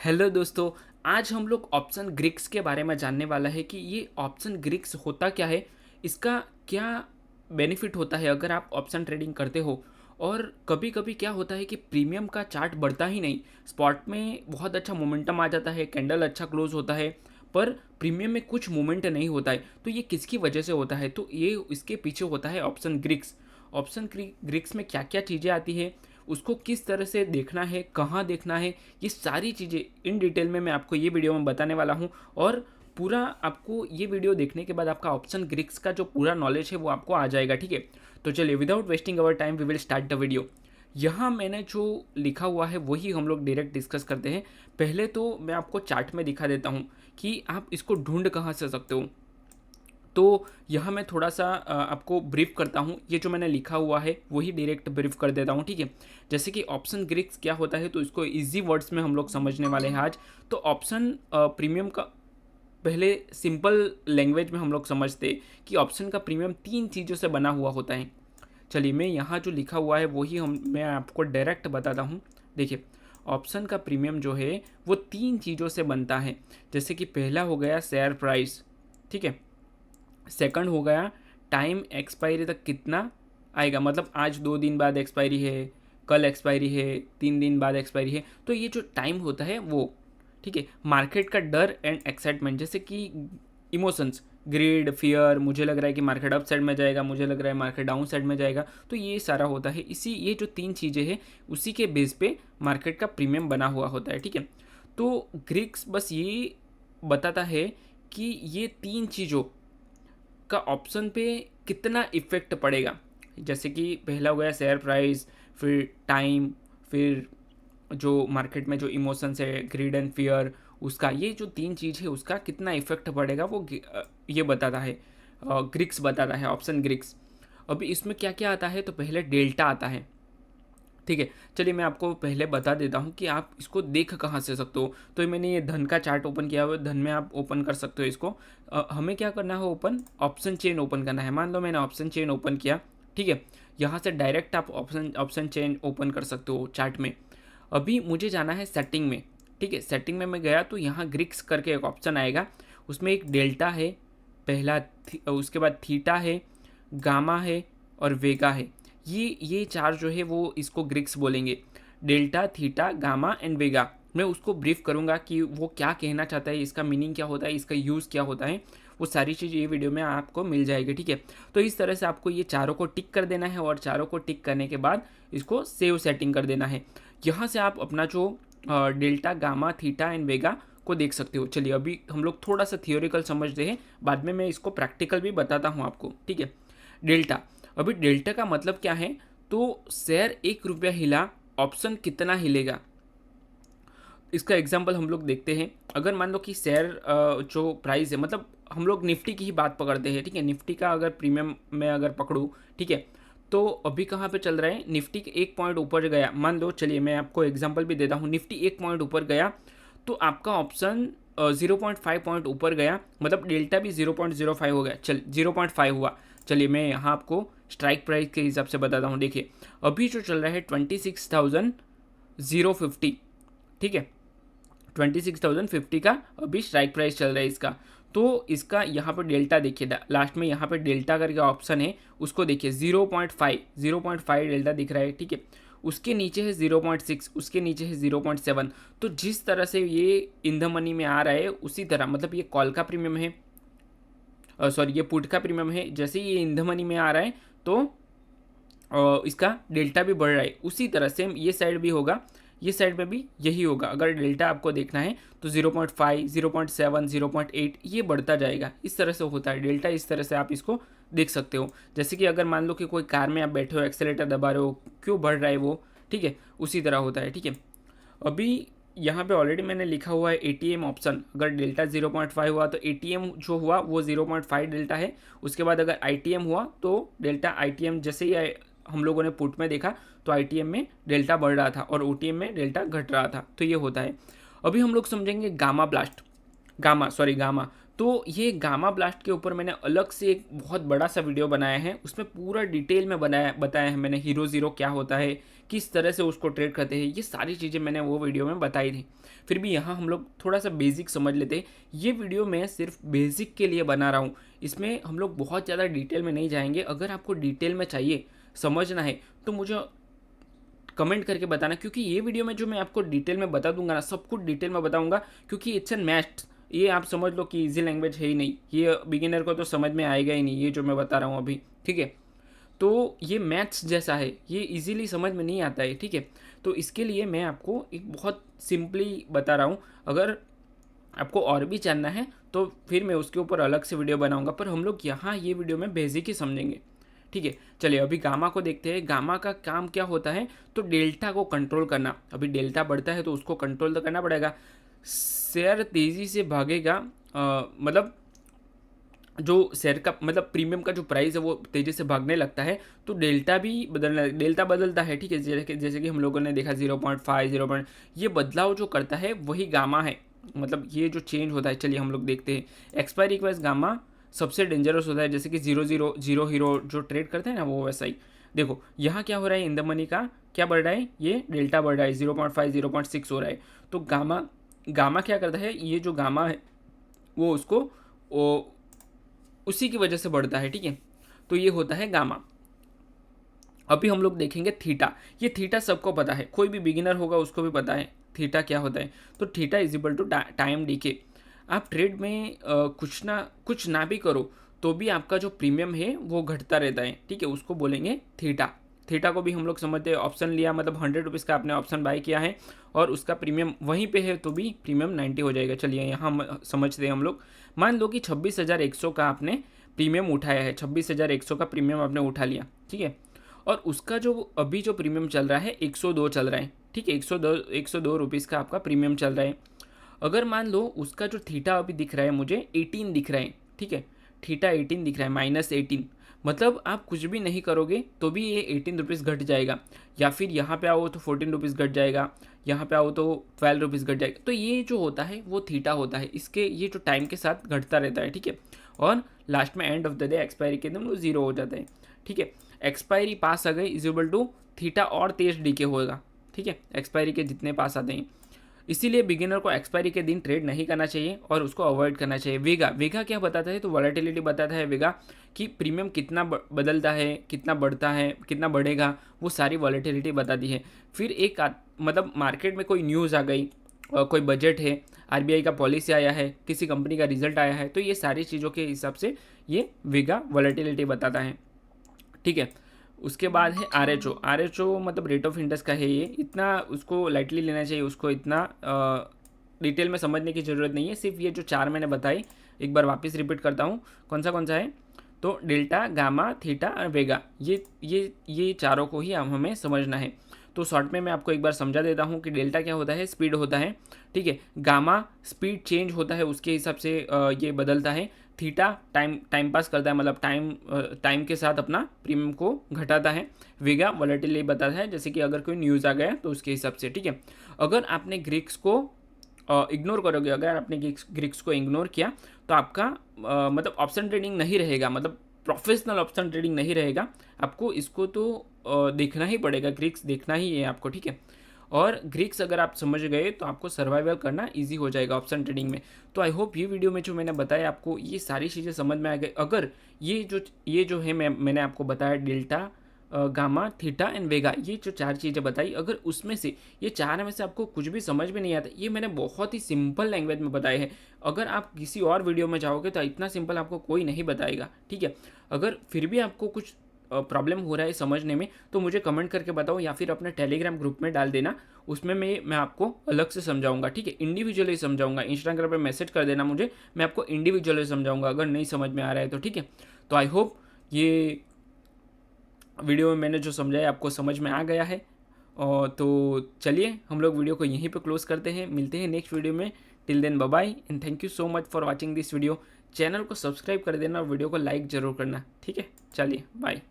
Hello दोस्तों। आज हम लोग ऑप्शन ग्रिक्स के बारे में जानने वाला है कि ये ऑप्शन ग्रिक्स होता क्या है, इसका क्या बेनिफिट होता है अगर आप ऑप्शन ट्रेडिंग करते हो। और कभी कभी क्या होता है कि प्रीमियम का चार्ट बढ़ता ही नहीं, स्पॉट में बहुत अच्छा मोमेंटम आ जाता है, कैंडल अच्छा क्लोज होता है, पर प्रीमियम में कुछ मोमेंट नहीं होता है। तो ये किसकी वजह से होता है? तो ये इसके पीछे होता है ऑप्शन ग्रिक्स। ऑप्शन ग्रिक्स में क्या क्या चीज़ें आती है, उसको किस तरह से देखना है, कहाँ देखना है, ये सारी चीज़ें इन डिटेल में मैं आपको ये वीडियो में बताने वाला हूँ। और पूरा आपको ये वीडियो देखने के बाद आपका ऑप्शन ग्रिक्स का जो पूरा नॉलेज है वो आपको आ जाएगा। ठीक है, तो चलिए without wasting our time we will start the video. यहाँ मैंने जो लिखा हुआ है वही हम लोग डायरेक्ट डिस्कस करते हैं। पहले तो मैं आपको चार्ट में दिखा देता हूँ कि आप इसको ढूंढ कहाँ से सकते हो। तो यहाँ मैं थोड़ा सा आपको ब्रीफ करता हूँ, ये जो मैंने लिखा हुआ है वही डायरेक्ट ब्रीफ कर देता हूँ। ठीक है, जैसे कि ऑप्शन ग्रिक्स क्या होता है तो इसको इजी वर्ड्स में हम लोग समझने वाले हैं आज। तो ऑप्शन प्रीमियम का पहले सिंपल लैंग्वेज में हम लोग समझते हैं कि ऑप्शन का प्रीमियम तीन चीज़ों से बना हुआ होता है। चलिए मैं यहाँ जो लिखा हुआ है वही मैं आपको डायरेक्ट बताता हूँ। देखिए, ऑप्शन का प्रीमियम जो है वो तीन चीज़ों से बनता है। जैसे कि पहला हो गया शेयर प्राइस, ठीक है। सेकंड हो गया टाइम एक्सपायरी तक कितना आएगा, मतलब आज 2 दिन बाद एक्सपायरी है, कल एक्सपायरी है, 3 दिन बाद एक्सपायरी है, तो ये जो टाइम होता है वो। ठीक है, मार्केट का डर एंड एक्साइटमेंट, जैसे कि इमोशंस, ग्रीड, फियर, मुझे लग रहा है कि मार्केट अप साइड में जाएगा, मुझे लग रहा है मार्केट डाउन साइड में जाएगा, तो ये सारा होता है। इसी ये जो तीन चीज़ें हैं उसी के बेस पे मार्केट का प्रीमियम बना हुआ होता है। ठीक है, तो ग्रिक्स बस ये बताता है कि ये तीन चीज़ों का ऑप्शन पे कितना इफेक्ट पड़ेगा। जैसे कि पहला हो गया शेयर प्राइस, फिर टाइम, फिर जो मार्केट में जो इमोशंस है, ग्रीड एंड फियर, उसका ये जो तीन चीज़ है उसका कितना इफेक्ट पड़ेगा वो ये बताता है, ग्रिक्स बताता है, ऑप्शन ग्रिक्स। अभी इसमें क्या क्या आता है, तो पहले डेल्टा आता है। ठीक है, चलिए मैं आपको पहले बता देता हूँ कि आप इसको देख कहाँ से सकते हो। तो मैंने ये धन का चार्ट ओपन किया हुआ है, धन में आप ओपन कर सकते हो इसको। हमें क्या करना है, ओपन ऑप्शन चेन ओपन करना है। मान लो मैंने ऑप्शन चेन ओपन किया, ठीक है, यहाँ से डायरेक्ट आप ऑप्शन ऑप्शन चेन ओपन कर सकते हो चार्ट में। अभी मुझे जाना है सेटिंग में। ठीक है, सेटिंग में मैं गया तो यहाँ ग्रिक्स करके एक ऑप्शन आएगा, उसमें एक डेल्टा है पहला, उसके बाद थीटा है, गामा है और वेगा है। ये चार जो है वो इसको ग्रिक्स बोलेंगे, डेल्टा, थीटा, गामा एंड वेगा। मैं उसको ब्रीफ करूँगा कि वो क्या कहना चाहता है, इसका मीनिंग क्या होता है, इसका यूज़ क्या होता है, वो सारी चीज़ ये वीडियो में आपको मिल जाएगी। ठीक है, तो इस तरह से आपको ये चारों को टिक कर देना है और चारों को टिक करने के बाद इसको सेव सेटिंग कर देना है। यहाँ से आप अपना जो डेल्टा, गामा, थीटा एंड वेगा को देख सकते हो। चलिए अभी हम लोग थोड़ा सा थियोरिकल समझते हैं, बाद में मैं इसको प्रैक्टिकल भी बताता हूँ आपको। ठीक है, डेल्टा। अभी डेल्टा का मतलब क्या है, तो शेयर 1 रुपया हिला, ऑप्शन कितना हिलेगा, इसका एग्जाम्पल हम लोग देखते हैं। अगर मान लो कि शेयर जो प्राइस है, मतलब हम लोग निफ्टी की ही बात पकड़ते हैं। ठीक है, निफ्टी का अगर प्रीमियम में अगर पकड़ूँ, ठीक है, तो अभी कहाँ पे चल रहा है, निफ्टी के 1 पॉइंट ऊपर गया, मान लो, चलिए मैं आपको एग्जाम्पल भी देता हूँ, निफ्टी 1 पॉइंट ऊपर गया तो आपका ऑप्शन 0.5 पॉइंट ऊपर गया, मतलब डेल्टा भी 0.05 हो गया, चल 0.5 हुआ। चलिए मैं यहाँ आपको स्ट्राइक प्राइस के हिसाब से बताता हूँ। देखिए अभी जो चल रहा है 26,050, ठीक है, 26,050 का अभी स्ट्राइक प्राइस चल रहा है इसका। तो इसका यहाँ पर डेल्टा देखिए, लास्ट में यहाँ पर डेल्टा करके ऑप्शन है, उसको देखिए 0.5 डेल्टा दिख रहा है। ठीक है, उसके नीचे है 0.6, उसके नीचे है 0.7। तो जिस तरह से ये इन द मनी में आ रहा है उसी तरह, मतलब ये कॉल का प्रीमियम है, सॉरी ये पुट का प्रीमियम है, जैसे ये इन द मनी में आ रहा है तो इसका डेल्टा भी बढ़ रहा है। उसी तरह सेम ये साइड भी होगा, ये साइड में भी यही होगा। अगर डेल्टा आपको देखना है तो 0.5, 0.7, 0.8 ये बढ़ता जाएगा, इस तरह से होता है डेल्टा। इस तरह से आप इसको देख सकते हो। जैसे कि अगर मान लो कि कोई कार में आप बैठे हो, एक्सेलेटर दबा रहे हो, क्यों बढ़ रहा है वो, ठीक है, उसी तरह होता है। ठीक है, अभी यहाँ पे ऑलरेडी मैंने लिखा हुआ है एटीएम ऑप्शन, अगर डेल्टा 0.5 हुआ तो एटीएम जो हुआ वो 0.5 डेल्टा है। उसके बाद अगर आईटीएम हुआ तो डेल्टा, आईटीएम जैसे ही हम लोगों ने पुट में देखा तो आईटीएम में डेल्टा बढ़ रहा था और ओटीएम में डेल्टा घट रहा था, तो ये होता है। अभी हम लोग समझेंगे गामा ब्लास्ट, गामा। तो ये गामा ब्लास्ट के ऊपर मैंने अलग से एक बहुत बड़ा सा वीडियो बनाया है, उसमें पूरा डिटेल में बताया है मैंने हीरो ज़ीरो क्या होता है, किस तरह से उसको ट्रेड करते हैं, ये सारी चीज़ें मैंने वो वीडियो में बताई थी। फिर भी यहाँ हम लोग थोड़ा सा बेसिक समझ लेते हैं। ये वीडियो मैं सिर्फ बेसिक के लिए बना रहा हूँ, इसमें हम लोग बहुत ज़्यादा डिटेल में नहीं जाएंगे। अगर आपको डिटेल में चाहिए, समझना है, तो मुझे कमेंट करके बताना, क्योंकि ये वीडियो में जो मैं आपको डिटेल में बता दूंगा ना, सब कुछ डिटेल में बताऊंगा, क्योंकि इट्स एन मैथ्स। ये आप समझ लो कि इजी लैंग्वेज है ही नहीं, ये बिगिनर को तो समझ में आएगा ही नहीं, ये जो मैं बता रहा हूँ अभी, ठीक है। तो ये मैथ्स जैसा है, ये इजीली समझ में नहीं आता है, ठीक है। तो इसके लिए मैं आपको एक बहुत सिंपली बता रहा हूँ। अगर आपको और भी जानना है तो फिर मैं उसके ऊपर अलग से वीडियो बनाऊंगा, पर हम लोग यहाँ ये वीडियो में बेसिक ही समझेंगे, ठीक है। चलिए अभी गामा को देखते हैं। गामा का काम क्या होता है, तो डेल्टा को कंट्रोल करना। अभी डेल्टा बढ़ता है तो उसको कंट्रोल तो करना पड़ेगा। शेयर तेज़ी से भागेगा, मतलब जो शेयर का मतलब प्रीमियम का जो प्राइस है वो तेज़ी से भागने लगता है, तो डेल्टा भी डेल्टा बदलता है, ठीक है। जैसे कि हम लोगों ने देखा 0.5 ये बदलाव जो करता है वही गामा है, मतलब ये जो चेंज होता है। चलिए हम लोग देखते हैं। एक्सपायरी के पास गामा सबसे डेंजरस होता है, जैसे कि 0 हीरो जो ट्रेड करते हैं ना, वो वैसा ही। देखो यहाँ क्या हो रहा है, इन द मनी का क्या बढ़ रहा है, ये डेल्टा बढ़ रहा है, 0.5 0.6 हो रहा है। तो गामा गामा क्या करता है, ये जो गामा है वो उसको उसी की वजह से बढ़ता है, ठीक है। तो ये होता है गामा। अभी हम लोग देखेंगे थीटा। ये थीटा सबको पता है, कोई भी बिगिनर होगा उसको भी पता है थीटा क्या होता है। तो theta is equal to time decay. आप ट्रेड में कुछ ना भी करो तो भी आपका जो प्रीमियम है वो घटता रहता है, ठीक है, उसको बोलेंगे थीटा। थीटा को भी हम लोग समझते हैं, ऑप्शन लिया मतलब 100 रुपीज़ का आपने ऑप्शन बाय किया है और उसका प्रीमियम वहीं पे है तो भी प्रीमियम 90 हो जाएगा। चलिए यहाँ समझते हैं हम लोग। मान लो कि 26,100 का आपने प्रीमियम उठाया है, 26,100 का प्रीमियम आपने उठा लिया, ठीक है। और उसका जो अभी जो प्रीमियम चल रहा है 102 चल रहा है, ठीक है। 102 रुपीज़ का आपका प्रीमियम चल रहा है। अगर मान लो उसका जो थीटा अभी दिख रहा है मुझे 18 दिख रहा है, ठीक है, थीटा 18 दिख रहा है, -18, मतलब आप कुछ भी नहीं करोगे तो भी ये 18 रुपीज़ घट जाएगा। या फिर यहाँ पे आओ तो 14 रुपीज़ घट जाएगा, यहाँ पे आओ तो 12 रुपीज़ घट जाएगा। तो ये जो होता है वो थीटा होता है, इसके ये जो टाइम के साथ घटता रहता है, ठीक है। और लास्ट में end of the day expiry के दिन वो 0 हो जाता है, ठीक है। एक्सपायरी पास आ गई इज इक्वल टू थीटा और तेज डीके होगा, ठीक है, एक्सपायरी के जितने पास आते हैं। इसीलिए बिगिनर को एक्सपायरी के दिन ट्रेड नहीं करना चाहिए और उसको अवॉइड करना चाहिए। वेगा क्या बताता है, तो वॉलेटिलिटी बताता है वेगा, कि प्रीमियम कितना बदलता है, कितना बढ़ता है, कितना बढ़ेगा, वो सारी वॉलेटिलिटी बताती है। फिर एक मतलब मार्केट में कोई न्यूज़ आ गई, कोई बजट है, आरबीआई का पॉलिसी आया है, किसी कंपनी का रिजल्ट आया है, तो ये सारी चीज़ों के हिसाब से ये वेगा वॉलेटिलिटी बताता है, ठीक है। उसके बाद है आर मतलब रेट ऑफ इंटरेस्ट का है। ये इतना उसको लाइटली लेना चाहिए, उसको इतना डिटेल में समझने की ज़रूरत नहीं है। सिर्फ ये जो 4 मैंने बताई एक बार वापस रिपीट करता हूँ, कौन सा है, तो डेल्टा, गामा, थीटा और वेगा, ये चारों को ही हमें समझना है। तो शॉर्ट में मैं आपको एक बार समझा देता हूँ कि डेल्टा क्या होता है, स्पीड होता है, ठीक है। गामा स्पीड चेंज होता है, उसके हिसाब से ये बदलता है। थीटा टाइम पास करता है, मतलब टाइम के साथ अपना प्रीमियम को घटाता है। वेगा वॉलेटिलिटी बताता है, जैसे कि अगर कोई न्यूज़ आ गया तो उसके हिसाब से, ठीक है। अगर आपने ग्रीक्स को इग्नोर करोगे, अगर आपने ग्रीक्स को इग्नोर किया तो आपका मतलब ऑप्शन ट्रेडिंग नहीं रहेगा, मतलब प्रोफेशनल ऑप्शन ट्रेडिंग नहीं रहेगा। आपको इसको तो देखना ही पड़ेगा, ग्रीक्स देखना ही है आपको, ठीक है। और ग्रीक्स अगर आप समझ गए तो आपको सर्वाइवल करना इजी हो जाएगा ऑप्शन ट्रेडिंग में। तो आई होप ये वीडियो में जो मैंने बताया आपको ये सारी चीज़ें समझ में आ गई। अगर ये जो है मैंने आपको बताया डेल्टा, गामा, थीटा एंड वेगा, ये जो 4 चीज़ें बताई, अगर उसमें से ये 4 में से आपको कुछ भी समझ में नहीं आता, ये मैंने बहुत ही सिंपल लैंग्वेज में बताए हैं। अगर आप किसी और वीडियो में जाओगे तो इतना सिंपल आपको कोई नहीं बताएगा, ठीक है। अगर फिर भी आपको कुछ प्रॉब्लम हो रहा है समझने में तो मुझे कमेंट करके बताओ, या फिर अपने टेलीग्राम ग्रुप में डाल देना, उसमें मैं आपको अलग से समझाऊंगा, ठीक है, इंडिविजुअली समझाऊंगा। इंस्टाग्राम पे मैसेज कर देना मुझे, मैं आपको इंडिविजुअली समझाऊंगा अगर नहीं समझ में आ रहा है तो, ठीक है। तो आई होप ये वीडियो में मैंने जो समझाया आपको समझ में आ गया है। और तो चलिए हम लोग वीडियो को यहीं पे क्लोज करते हैं, मिलते हैं नेक्स्ट वीडियो में। Till then bye bye and thank you so much for watching this video. Channel को सब्सक्राइब कर देना और वीडियो को लाइक ज़रूर करना, ठीक है। चलिए बाय।